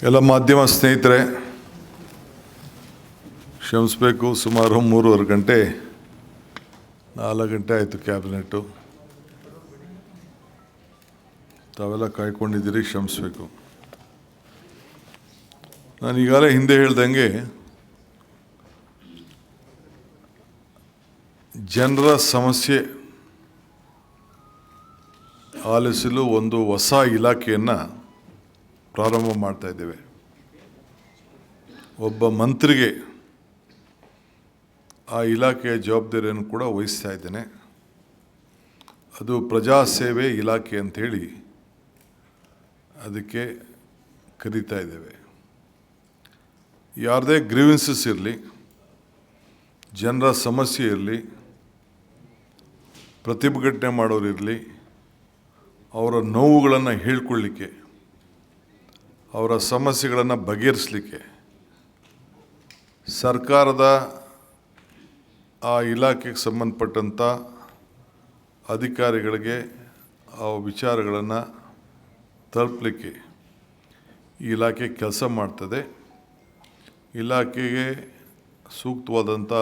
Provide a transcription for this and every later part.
ಎಲ್ಲ ಮಾಧ್ಯಮ ಸ್ನೇಹಿತರೆ, ಕ್ಷಮಿಸಬೇಕು. ಸುಮಾರು 3:15 ಗಂಟೆ 4 ಗಂಟೆ ಆಯಿತು ಕ್ಯಾಬಿನೆಟ್ಟು. ತಾವೆಲ್ಲ ಕಾಯ್ಕೊಂಡಿದ್ದೀರಿ, ಕ್ಷಮಿಸಬೇಕು. ನಾನು ಈಗಾಗಲೇ ಹಿಂದೆ ಹೇಳ್ದಂಗೆ ಜನರ ಸಮಸ್ಯೆ ಆಲಿಸಲು ಒಂದು ಹೊಸ ಇಲಾಖೆಯನ್ನು ಪ್ರಾರಂಭ ಮಾಡ್ತಾ ಇದ್ದೇವೆ. ಒಬ್ಬ ಮಂತ್ರಿಗೆ ಆ ಇಲಾಖೆಯ ಜವಾಬ್ದಾರಿಯನ್ನು ಕೂಡ ವಹಿಸ್ತಾ ಇದ್ದೇನೆ. ಅದು ಪ್ರಜಾಸೇವೆ ಇಲಾಖೆ ಅಂಥೇಳಿ ಅದಕ್ಕೆ ಕರೀತಾ ಇದ್ದೇವೆ. ಯಾರದೇ ಗ್ರೀವೆನ್ಸಸ್ ಇರಲಿ, ಜನರ ಸಮಸ್ಯೆ ಇರಲಿ, ಪ್ರತಿಭಟನೆ ಮಾಡೋರಿರಲಿ, ಅವರ ನೋವುಗಳನ್ನು ಹೇಳ್ಕೊಳ್ಳಿಕ್ಕೆ, ಅವರ ಸಮಸ್ಯೆಗಳನ್ನು ಬಗೆಹರಿಸಲಿಕ್ಕೆ ಸರ್ಕಾರದ ಆ ಇಲಾಖೆಗೆ ಸಂಬಂಧಪಟ್ಟಂಥ ಅಧಿಕಾರಿಗಳಿಗೆ ಆ ವಿಚಾರಗಳನ್ನು ತಲುಪಲಿಕ್ಕೆ ಈ ಇಲಾಖೆ ಕೆಲಸ ಮಾಡ್ತದೆ. ಇಲಾಖೆಗೆ ಸೂಕ್ತವಾದಂಥ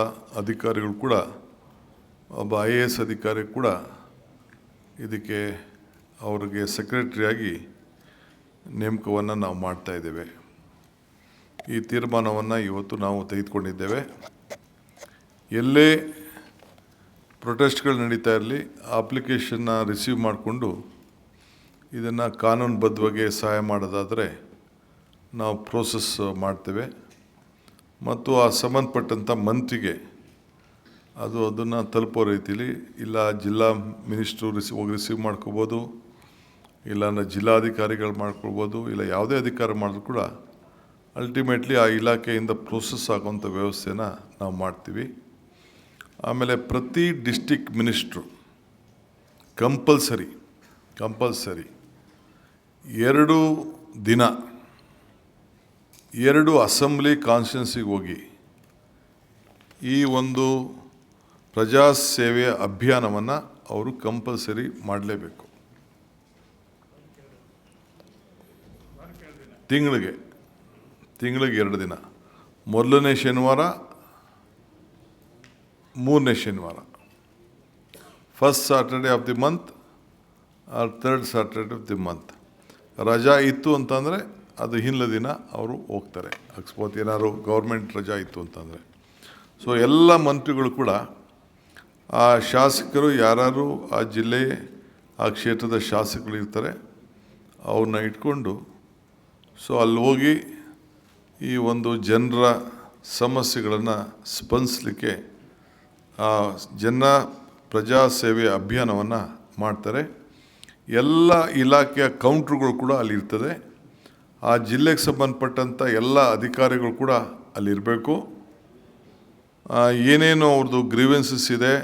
ಅಧಿಕಾರಿಗಳು ಕೂಡ, ಒಬ್ಬ IAS ಅಧಿಕಾರಿ ಕೂಡ ಇದಕ್ಕೆ ಅವರಿಗೆ ಸೆಕ್ರೆಟರಿಯಾಗಿ ನೇಮಕವನ್ನು ನಾವು ಮಾಡ್ತಾ ಇದ್ದೇವೆ. ಈ ತೀರ್ಮಾನವನ್ನು ಇವತ್ತು ನಾವು ತೆಗೆದುಕೊಂಡಿದ್ದೇವೆ. ಎಲ್ಲೇ ಪ್ರೊಟೆಸ್ಟ್ಗಳು ನಡೀತಾ ಇರಲಿ, ಅಪ್ಲಿಕೇಶನ್ನ ರಿಸೀವ್ ಮಾಡಿಕೊಂಡು ಇದನ್ನು ಕಾನೂನುಬದ್ಧವಾಗಿ ಸಹಾಯ ಮಾಡೋದಾದರೆ ನಾವು ಪ್ರೋಸೆಸ್ ಮಾಡ್ತೇವೆ ಮತ್ತು ಆ ಸಂಬಂಧಪಟ್ಟಂಥ ಮಂತ್ರಿಗೆ ಅದನ್ನು ತಲುಪೋ ರೀತಿಯಲ್ಲಿ, ಇಲ್ಲ ಜಿಲ್ಲಾ ಮಿನಿಸ್ಟ್ರು ರಿಸೀವ್ ಮಾಡ್ಕೋಬೋದು, ಇಲ್ಲ ಜಿಲ್ಲಾಧಿಕಾರಿಗಳು ಮಾಡ್ಕೊಳ್ಬೋದು, ಇಲ್ಲ ಯಾವುದೇ ಅಧಿಕಾರ ಮಾಡಿದ್ರು ಕೂಡ ಅಲ್ಟಿಮೇಟ್ಲಿ ಆ ಇಲಾಖೆಯಿಂದ ಪ್ರೋಸೆಸ್ ಆಗುವಂಥ ವ್ಯವಸ್ಥೆನ ನಾವು ಮಾಡ್ತೀವಿ. ಆಮೇಲೆ ಪ್ರತಿ ಡಿಸ್ಟಿಕ್ ಮಿನಿಸ್ಟ್ರು ಕಂಪಲ್ಸರಿ 2 ದಿನ 2 ಅಸೆಂಬ್ಲಿ ಕಾನ್ಸ್ಟಿಟ್ಯೂನ್ಸಿಗೆ ಹೋಗಿ ಈ ಒಂದು ಪ್ರಜಾಸೇವೆಯ ಅಭಿಯಾನವನ್ನು ಅವರು ಕಂಪಲ್ಸರಿ ಮಾಡಲೇಬೇಕು. ತಿಂಗಳಿಗೆ 2 ದಿನ, ಮೊದಲನೇ ಶನಿವಾರ, 3ನೇ ಶನಿವಾರ, first Saturday of the month R third Saturday of the month. ರಜಾ ಇತ್ತು ಅಂತಂದರೆ ಅದು ಹಿಂದಿನ ದಿನ ಅವರು ಹೋಗ್ತಾರೆ, ಅಕಸ್ಮಾತ್ ಏನಾದ್ರು ಗೌರ್ಮೆಂಟ್ ರಜಾ ಇತ್ತು ಅಂತಂದರೆ. ಸೊ ಎಲ್ಲ ಮಂತ್ರಿಗಳು ಕೂಡ, ಆ ಶಾಸಕರು ಯಾರು ಆ ಜಿಲ್ಲೆ ಆ ಕ್ಷೇತ್ರದ ಶಾಸಕರು ಇರ್ತಾರೆ, ಅವ್ರನ್ನ ಇಟ್ಕೊಂಡು ಸೊ ಅಲ್ಲಿ ಹೋಗಿ ಈ ಒಂದು ಜನರ ಸಮಸ್ಯೆಗಳನ್ನು ಸ್ಪಂದಿಸಲಿಕ್ಕೆ ಆ ಪ್ರಜಾಸೇವೆ ಅಭಿಯಾನವನ್ನು ಮಾಡ್ತಾರೆ. ಎಲ್ಲ ಇಲಾಖೆಯ ಕೌಂಟ್ರುಗಳು ಕೂಡ ಅಲ್ಲಿರ್ತದೆ. ಆ ಜಿಲ್ಲೆಗೆ ಸಂಬಂಧಪಟ್ಟಂಥ ಎಲ್ಲ ಅಧಿಕಾರಿಗಳು ಕೂಡ ಅಲ್ಲಿರಬೇಕು. ಏನೇನು ಅವ್ರದ್ದು ಗ್ರೀವೆನ್ಸಸ್ ಇದೆ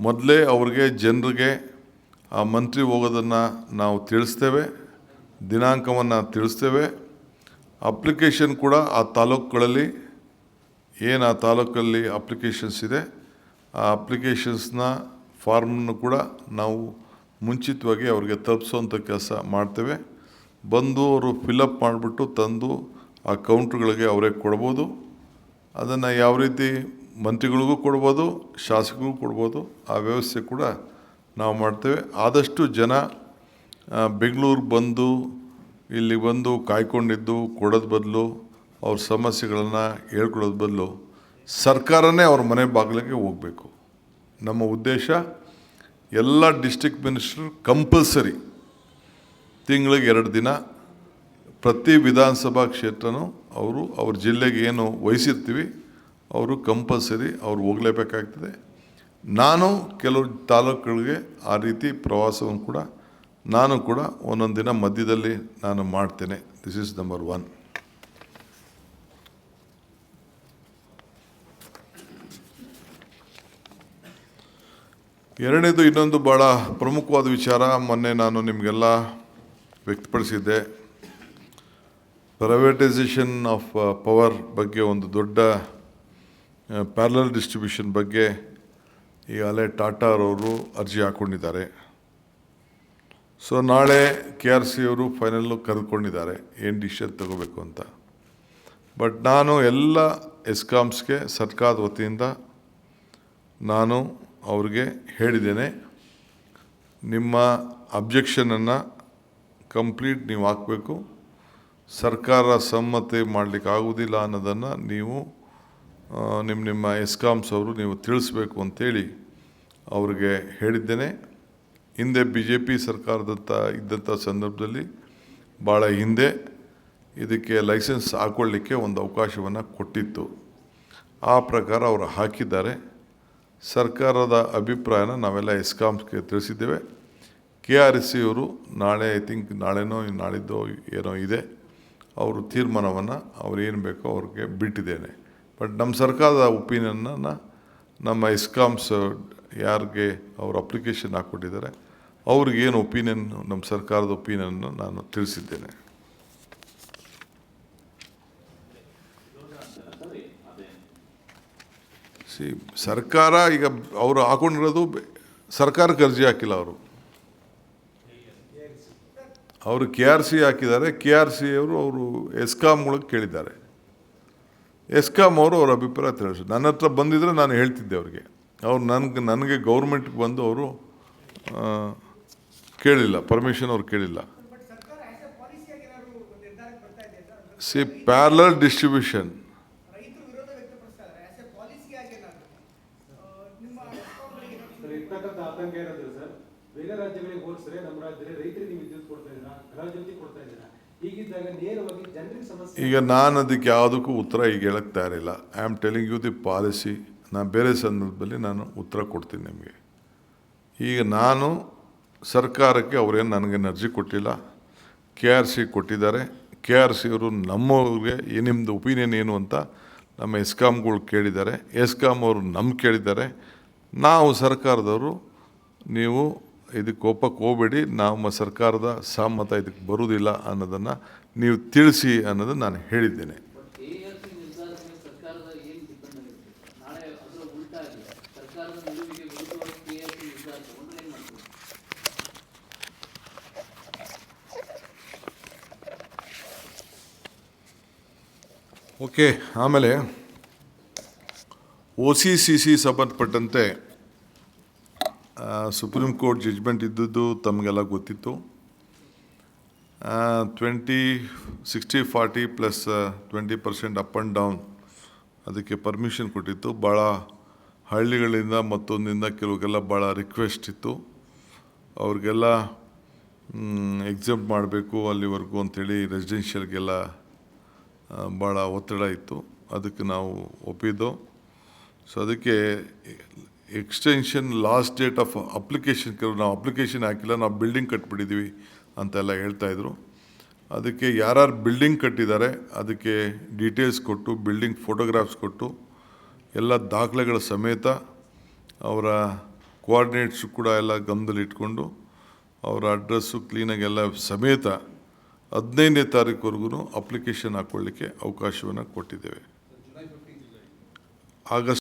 ಮೊದಲೇ ಅವ್ರಿಗೆ ಜನರಿಗೆ ಆ ಮಂತ್ರಿ ಹೋಗೋದನ್ನು ನಾವು ತಿಳಿಸ್ತೇವೆ, ದಿನಾಂಕವನ್ನು ತಿಳಿಸ್ತೇವೆ. ಅಪ್ಲಿಕೇಶನ್ ಕೂಡ ಆ ತಾಲೂಕುಗಳಲ್ಲಿ ಏನು ಆ ತಾಲೂಕಲ್ಲಿ ಅಪ್ಲಿಕೇಶನ್ಸ್ ಇದೆ, ಆ ಅಪ್ಲಿಕೇಶನ್ಸ್ನ ಫಾರ್ಮನ್ನು ಕೂಡ ನಾವು ಮುಂಚಿತವಾಗಿ ಅವ್ರಿಗೆ ತಲುಪಿಸೋವಂಥ ಕೆಲಸ ಮಾಡ್ತೇವೆ. ಬಂದು ಅವರು ಫಿಲಪ್ ಮಾಡಿಬಿಟ್ಟು ತಂದು ಆ ಕೌಂಟ್ರುಗಳಿಗೆ ಅವರೇ ಕೊಡ್ಬೋದು. ಅದನ್ನು ಯಾವ ರೀತಿ ಮಂತ್ರಿಗಳಿಗೂ ಕೊಡ್ಬೋದು, ಶಾಸಕರಿಗೂ ಕೊಡ್ಬೋದು, ಆ ವ್ಯವಸ್ಥೆ ಕೂಡ ನಾವು ಮಾಡ್ತೇವೆ. ಆದಷ್ಟು ಜನ ಬೆಂಗಳೂರು ಬಂದು ಇಲ್ಲಿ ಬಂದು ಕಾಯ್ಕೊಂಡಿದ್ದು ಕೊಡೋದು ಬದಲು, ಅವ್ರ ಸಮಸ್ಯೆಗಳನ್ನು ಹೇಳ್ಕೊಳ್ಳೋದು ಬದಲು ಸರ್ಕಾರನೇ ಅವ್ರ ಮನೆ ಬಾಗಿಲಿಗೆ ಹೋಗಬೇಕು. ನಮ್ಮ ಉದ್ದೇಶ ಎಲ್ಲ ಡಿಸ್ಟ್ರಿಕ್ಟ್ ಮಿನಿಸ್ಟ್ರು ಕಂಪಲ್ಸರಿ ತಿಂಗಳಿಗೆ 2 ದಿನ ಪ್ರತಿ ವಿಧಾನಸಭಾ ಕ್ಷೇತ್ರನೂ ಅವ್ರ ಜಿಲ್ಲೆಗೆ ಏನು ವಹಿಸಿರ್ತೀವಿ ಅವರು ಕಂಪಲ್ಸರಿ ಅವ್ರು ಹೋಗಲೇಬೇಕಾಗ್ತದೆ. ನಾನು ಕೆಲವು ತಾಲೂಕುಗಳಿಗೆ ಆ ರೀತಿ ಪ್ರವಾಸವನ್ನು ಕೂಡ ನಾನು ಕೂಡ ಒಂದೊಂದು ದಿನ ಮಧ್ಯದಲ್ಲಿ ನಾನು ಮಾಡ್ತೇನೆ. This is number 1. ಎರಡನೇದು, ಇನ್ನೊಂದು ಭಾಳ ಪ್ರಮುಖವಾದ ವಿಚಾರ ಮೊನ್ನೆ ನಾನು ನಿಮಗೆಲ್ಲ ವ್ಯಕ್ತಪಡಿಸಿದ್ದೆ. ಪ್ರೈವೇಟೈಸೇಷನ್ ಆಫ್ ಪವರ್ ಬಗ್ಗೆ, ಒಂದು ದೊಡ್ಡ ಪ್ಯಾರಲಲ್ ಡಿಸ್ಟ್ರಿಬ್ಯೂಷನ್ ಬಗ್ಗೆ ಈಗಾಗಲೇ ಟಾಟಾರವರು ಅರ್ಜಿ ಹಾಕ್ಕೊಂಡಿದ್ದಾರೆ. ಸೊ ನಾಳೆ KRC ಅವರು ಫೈನಲ್ಲು ಕರೆದುಕೊಂಡಿದ್ದಾರೆ ಏನು ಡಿಸಿಷನ್ ತಗೋಬೇಕು ಅಂತ. ಬಟ್ ನಾನು ಎಲ್ಲ ಎಸ್ಕಾಮ್ಸ್ಗೆ ಸರ್ಕಾರದ ವತಿಯಿಂದ ನಾನು ಅವ್ರಿಗೆ ಹೇಳಿದ್ದೇನೆ, ನಿಮ್ಮ ಅಬ್ಜೆಕ್ಷನನ್ನು ಕಂಪ್ಲೀಟ್ ನೀವು ಹಾಕಬೇಕು, ಸರ್ಕಾರ ಸಮ್ಮತಿ ಮಾಡಲಿಕ್ಕೆ ಆಗೋದಿಲ್ಲ ಅನ್ನೋದನ್ನು ನೀವು ನಿಮ್ಮ ಎಸ್ಕಾಮ್ಸ್ ಅವರು ನೀವು ತಿಳಿಸ್ಬೇಕು ಅಂತೇಳಿ ಅವ್ರಿಗೆ ಹೇಳಿದ್ದೇನೆ. ಹಿಂದೆ BJP ಇದ್ದಂಥ ಸಂದರ್ಭದಲ್ಲಿ ಭಾಳ ಹಿಂದೆ ಇದಕ್ಕೆ ಲೈಸೆನ್ಸ್ ಹಾಕ್ಕೊಳ್ಳಿಕ್ಕೆ ಒಂದು ಅವಕಾಶವನ್ನು ಕೊಟ್ಟಿತ್ತು. ಆ ಪ್ರಕಾರ ಅವರು ಹಾಕಿದ್ದಾರೆ. ಸರ್ಕಾರದ ಅಭಿಪ್ರಾಯನ ನಾವೆಲ್ಲ ಎಸ್ಕಾಮ್ಸ್ಗೆ ತಿಳಿಸಿದ್ದೇವೆ. KRC ಅವರು ನಾಳೆ ಐ ಥಿಂಕ್ ನಾಳೆನೋ ನಾಳಿದ್ದೋ ಏನೋ ಇದೆ, ಅವರು ತೀರ್ಮಾನವನ್ನು ಅವ್ರು ಏನು ಬೇಕೋ ಅವ್ರಿಗೆ ಬಿಟ್ಟಿದ್ದೇನೆ. ಬಟ್ ನಮ್ಮ ಸರ್ಕಾರದ ಒಪಿನಿಯನ್ನ ನಮ್ಮ ಎಸ್ಕಾಮ್ಸ್ ಯಾರಿಗೆ ಅವರು ಅಪ್ಲಿಕೇಶನ್ ಹಾಕ್ಕೊಟ್ಟಿದ್ದಾರೆ ಅವ್ರಿಗೇನು ಒಪಿನಿಯನ್, ನಮ್ಮ ಸರ್ಕಾರದ ಒಪಿನಿಯನ್ನ ನಾನು ತಿಳಿಸಿದ್ದೇನೆ. ಸರ್ಕಾರ ಈಗ ಅವರು ಹಾಕೊಂಡಿರೋದು ಸರ್ಕಾರಕ್ಕೆ ಅರ್ಜಿ ಹಾಕಿಲ್ಲ, ಅವರು KRC ಹಾಕಿದ್ದಾರೆ. KRC ಅವರು ಎಸ್ಕಾಮ್ಗಳಿಗೆ ಕೇಳಿದ್ದಾರೆ. ಎಸ್ಕಾಮ್ ಅವರು ಅವ್ರ ಅಭಿಪ್ರಾಯ ತಿಳಿಸಿ ನನ್ನ ಹತ್ರ ಬಂದಿದ್ದರೆ ನಾನು ಹೇಳ್ತಿದ್ದೆ ಅವ್ರಿಗೆ. ಅವ್ರು ನನಗೆ ಗೌರ್ಮೆಂಟ್ಗೆ ಬಂದು ಅವರು ಕೇಳಿಲ್ಲ, ಪರ್ಮಿಷನ್ ಅವ್ರು ಕೇಳಿಲ್ಲ. ಪ್ಯಾರಲಲ್ ಡಿಸ್ಟ್ರಿಬ್ಯೂಷನ್ ಬೇರೆ ರಾಜ್ಯಗಳಿಗೆ ಹೋಲಿಸಿದ್ರೆ ನಮ್ಮ ರಾಜ್ಯದಲ್ಲಿ ರೈತರಿಗೆ ವಿದ್ಯುತ್ ಕೊಡ್ತಾ ಇದ್ದೀರಾ, ಗ್ರಾಹಕರಿಗೆ ಕೊಡ್ತಾ ಇದ್ದೀರಾ, ಹೀಗಿದ್ದಾಗ ನೇರವಾಗಿ ಜನರಿಗೆ ಸಮಸ್ಯೆ. ಈಗ ನಾನು ಅದಕ್ಕೆ ಯಾವುದಕ್ಕೂ ಉತ್ತರ ಈಗ ಹೇಳಕ್ಕೆ ತಯಾರಿಲ್ಲ. I am telling you the policy. ನಾನು ಬೇರೆ ಸಂದರ್ಭದಲ್ಲಿ ನಾನು ಉತ್ತರ ಕೊಡ್ತೀನಿ ನಿಮಗೆ. ಈಗ ನಾನು ಸರ್ಕಾರಕ್ಕೆ ಅವರೇನು ನನಗೇನು ಅರ್ಜಿ ಕೊಟ್ಟಿಲ್ಲ, KRC ಕೊಟ್ಟಿದ್ದಾರೆ. KRC ಅವರು ನಮ್ಮವ್ರಿಗೆ ನಿಮ್ಮದು ಒಪಿನಿಯನ್ ಏನು ಅಂತ ನಮ್ಮ ಎಸ್ಕಾಮ್ಗಳು ಕೇಳಿದ್ದಾರೆ. ಎಸ್ಕಾಮ್ ಅವರು ಕೇಳಿದ್ದಾರೆ. ನಾವು ಸರ್ಕಾರದವರು ನೀವು ಇದಕ್ಕೆ ಒಪ್ಪಕ್ಕೆ ಹೋಗಬೇಡಿ, ನಮ್ಮ ಸರ್ಕಾರದ ಸಮ್ಮತ ಇದಕ್ಕೆ ಬರುವುದಿಲ್ಲ ಅನ್ನೋದನ್ನು ನೀವು ತಿಳಿಸಿ ಅನ್ನೋದನ್ನು ನಾನು ಹೇಳಿದ್ದೇನೆ. ಓಕೆ, ಆಮೇಲೆ OCCC ಸಂಬಂಧಪಟ್ಟಂತೆ ಸುಪ್ರೀಂ ಕೋರ್ಟ್ ಜಡ್ಜ್ಮೆಂಟ್ ಇದ್ದದ್ದು ತಮಗೆಲ್ಲ ಗೊತ್ತಿತ್ತು. 60-40 ಪ್ಲಸ್ 20% ಅಪ್ ಆ್ಯಂಡ್ ಡೌನ್ ಅದಕ್ಕೆ ಪರ್ಮಿಷನ್ ಕೊಟ್ಟಿತ್ತು. ಭಾಳ ಹಳ್ಳಿಗಳಿಂದ ಮತ್ತೊಂದಿಂದ ಕೆಲವರಿಗೆಲ್ಲ ಭಾಳ ರಿಕ್ವೆಸ್ಟ್ ಇತ್ತು, ಅವ್ರಿಗೆಲ್ಲ ಎಕ್ಸೆಪ್ಟ್ ಮಾಡಬೇಕು ಅಲ್ಲಿವರೆಗೂ ಅಂಥೇಳಿ. ರೆಸಿಡೆನ್ಷಿಯಲ್ಗೆಲ್ಲ ಭಾಳ ಒತ್ತಡ ಇತ್ತು, ಅದಕ್ಕೆ ನಾವು ಒಪ್ಪಿದ್ದು. ಸೊ ಅದಕ್ಕೆ extension last date of application, ಕೆಲವು ನಾವು ಅಪ್ಲಿಕೇಶನ್ ಹಾಕಿಲ್ಲ, ನಾವು ಬಿಲ್ಡಿಂಗ್ ಕಟ್ಬಿಟ್ಟಿದ್ದೀವಿ ಅಂತೆಲ್ಲ ಹೇಳ್ತಾಯಿದ್ರು. ಅದಕ್ಕೆ ಯಾರ್ಯಾರು ಬಿಲ್ಡಿಂಗ್ ಕಟ್ಟಿದ್ದಾರೆ ಅದಕ್ಕೆ ಡೀಟೇಲ್ಸ್ ಕೊಟ್ಟು, ಬಿಲ್ಡಿಂಗ್ ಫೋಟೋಗ್ರಾಫ್ಸ್ ಕೊಟ್ಟು, ಎಲ್ಲ ದಾಖಲೆಗಳ ಸಮೇತ ಅವರ ಕೋಆರ್ಡಿನೇಟ್ಸು ಕೂಡ ಎಲ್ಲ ಗಮನದಲ್ಲಿಟ್ಕೊಂಡು ಅವರ ಅಡ್ರೆಸ್ಸು ಕ್ಲೀನಾಗೆಲ್ಲ ಸಮೇತ 15ನೇ ತಾರೀಕುವರೆಗೂ ಅಪ್ಲಿಕೇಶನ್ ಹಾಕ್ಕೊಳ್ಳಿಕ್ಕೆ ಅವಕಾಶವನ್ನು ಕೊಟ್ಟಿದ್ದೇವೆ. ಆಗಸ್ಟ್